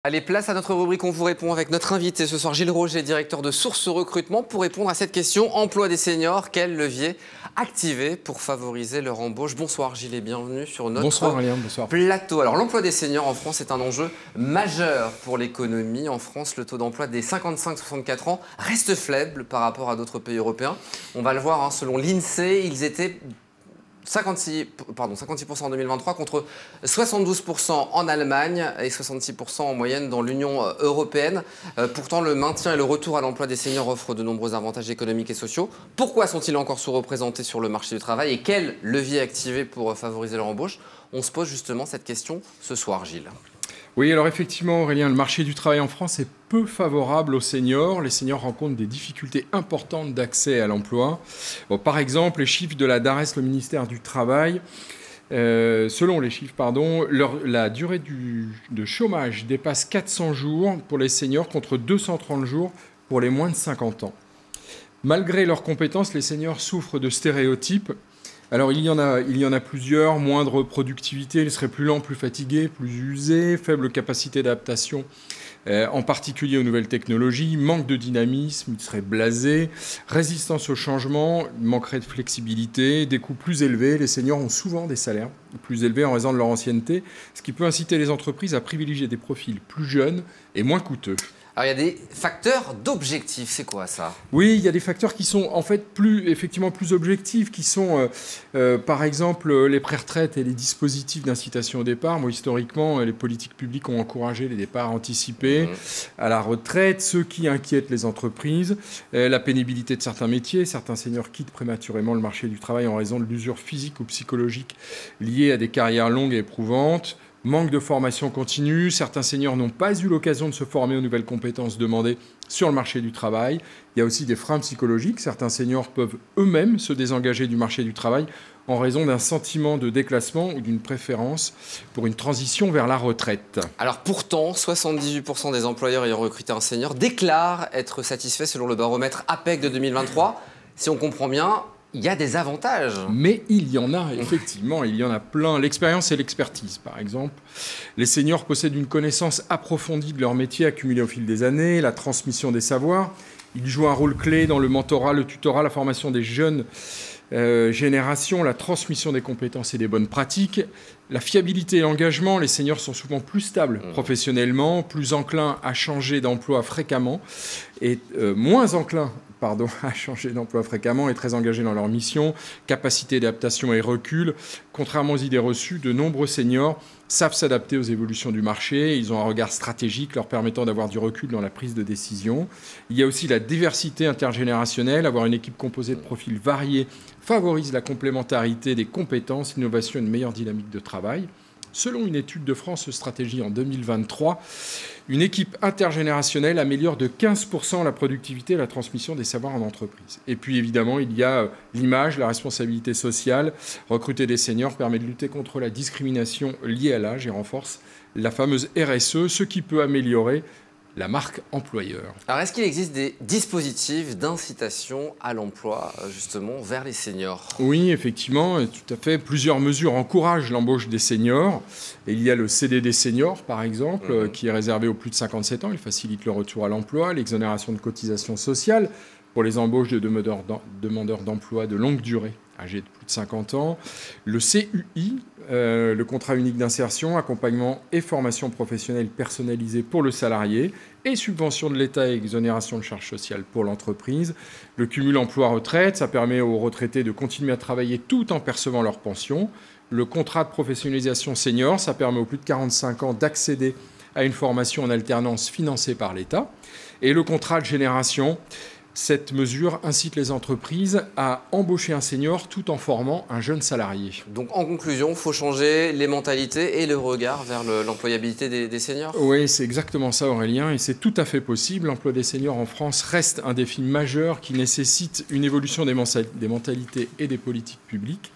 Allez, place à notre rubrique On vous répond avec notre invité ce soir, Gilles Roger, directeur de Source Recrutement, pour répondre à cette question. Emploi des seniors, quel levier activer pour favoriser leur embauche? Bonsoir Gilles et bienvenue sur notre plateau. Alors l'emploi des seniors en France est un enjeu majeur pour l'économie. En France, le taux d'emploi des 55-64 ans reste faible par rapport à d'autres pays européens. On va le voir, selon l'INSEE, ils étaient 56% en 2023 contre 72% en Allemagne et 66% en moyenne dans l'Union européenne. Pourtant, le maintien et le retour à l'emploi des seniors offrent de nombreux avantages économiques et sociaux. Pourquoi sont-ils encore sous-représentés sur le marché du travail et quel levier activer pour favoriser leur embauche? On se pose justement cette question ce soir, Gilles. Oui, alors effectivement, Aurélien, le marché du travail en France est peu favorable aux seniors. Les seniors rencontrent des difficultés importantes d'accès à l'emploi. Bon, par exemple, les chiffres de la DARES, le ministère du Travail, selon les chiffres, la durée de chômage dépasse 400 jours pour les seniors contre 230 jours pour les moins de 50 ans. Malgré leurs compétences, les seniors souffrent de stéréotypes. Alors, il y en a plusieurs. Moindre productivité, ils seraient plus lents, plus fatigués, plus usés, faible capacité d'adaptation, en particulier aux nouvelles technologies, manque de dynamisme, ils seraient blasés, résistance au changement, manquerait de flexibilité, des coûts plus élevés. Les seniors ont souvent des salaires plus élevés en raison de leur ancienneté, ce qui peut inciter les entreprises à privilégier des profils plus jeunes et moins coûteux. Alors, il y a des facteurs d'objectifs, c'est quoi ça? Oui, il y a des facteurs qui sont en fait effectivement plus objectifs, qui sont par exemple les pré-retraites et les dispositifs d'incitation au départ. Moi, historiquement, les politiques publiques ont encouragé les départs anticipés à la retraite, ce qui inquiète les entreprises, la pénibilité de certains métiers. Certains seniors quittent prématurément le marché du travail en raison de l'usure physique ou psychologique liée à des carrières longues et éprouvantes. Manque de formation continue, certains seniors n'ont pas eu l'occasion de se former aux nouvelles compétences demandées sur le marché du travail. Il y a aussi des freins psychologiques. Certains seniors peuvent eux-mêmes se désengager du marché du travail en raison d'un sentiment de déclassement ou d'une préférence pour une transition vers la retraite. Alors pourtant, 78% des employeurs ayant recruté un senior déclarent être satisfaits selon le baromètre APEC de 2023. Si on comprend bien, il y a des avantages. Mais il y en a, effectivement, il y en a plein. L'expérience et l'expertise, par exemple. Les seniors possèdent une connaissance approfondie de leur métier accumulée au fil des années, la transmission des savoirs. Ils jouent un rôle clé dans le mentorat, le tutorat, la formation des jeunes générations, la transmission des compétences et des bonnes pratiques. La fiabilité et l'engagement, les seniors sont souvent plus stables professionnellement, plus enclins à changer d'emploi fréquemment et moins enclins à changer d'emploi fréquemment et très engagés dans leur mission, capacité d'adaptation et recul. Contrairement aux idées reçues, de nombreux seniors savent s'adapter aux évolutions du marché. Ils ont un regard stratégique leur permettant d'avoir du recul dans la prise de décision. Il y a aussi la diversité intergénérationnelle. Avoir une équipe composée de profils variés favorise la complémentarité des compétences, l'innovation et une meilleure dynamique de travail. Selon une étude de France Stratégie en 2023, une équipe intergénérationnelle améliore de 15% la productivité et la transmission des savoirs en entreprise. Et puis évidemment, il y a l'image, la responsabilité sociale. Recruter des seniors permet de lutter contre la discrimination liée à l'âge et renforce la fameuse RSE, ce qui peut améliorer la marque employeur. Alors, est-ce qu'il existe des dispositifs d'incitation à l'emploi, justement, vers les seniors? Oui, effectivement, tout à fait. Plusieurs mesures encouragent l'embauche des seniors. Et il y a le CDD senior, par exemple, qui est réservé aux plus de 57 ans. Il facilite le retour à l'emploi, l'exonération de cotisations sociales pour les embauches de demandeurs d'emploi de longue durée âgés de plus de 50 ans. Le CUI, le contrat unique d'insertion, accompagnement et formation professionnelle personnalisée pour le salarié et subvention de l'État et exonération de charges sociales pour l'entreprise. Le cumul emploi-retraite, ça permet aux retraités de continuer à travailler tout en percevant leur pension. Le contrat de professionnalisation senior, ça permet aux plus de 45 ans d'accéder à une formation en alternance financée par l'État. Et le contrat de génération, cette mesure incite les entreprises à embaucher un senior tout en formant un jeune salarié. Donc en conclusion, il faut changer les mentalités et le regard vers l'employabilité des seniors? Oui, c'est exactement ça Aurélien, et c'est tout à fait possible. L'emploi des seniors en France reste un défi majeur qui nécessite une évolution des mentalités et des politiques publiques.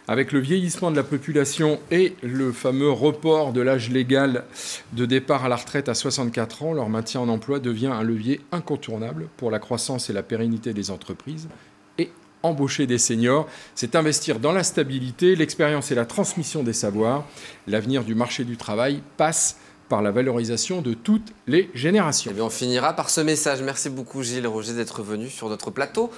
Avec le vieillissement de la population et le fameux report de l'âge légal de départ à la retraite à 64 ans, leur maintien en emploi devient un levier incontournable pour la croissance et la pérennité des entreprises. Et embaucher des seniors, c'est investir dans la stabilité, l'expérience et la transmission des savoirs. L'avenir du marché du travail passe par la valorisation de toutes les générations. Eh bien, on finira par ce message. Merci beaucoup Gilles Roger d'être venu sur notre plateau.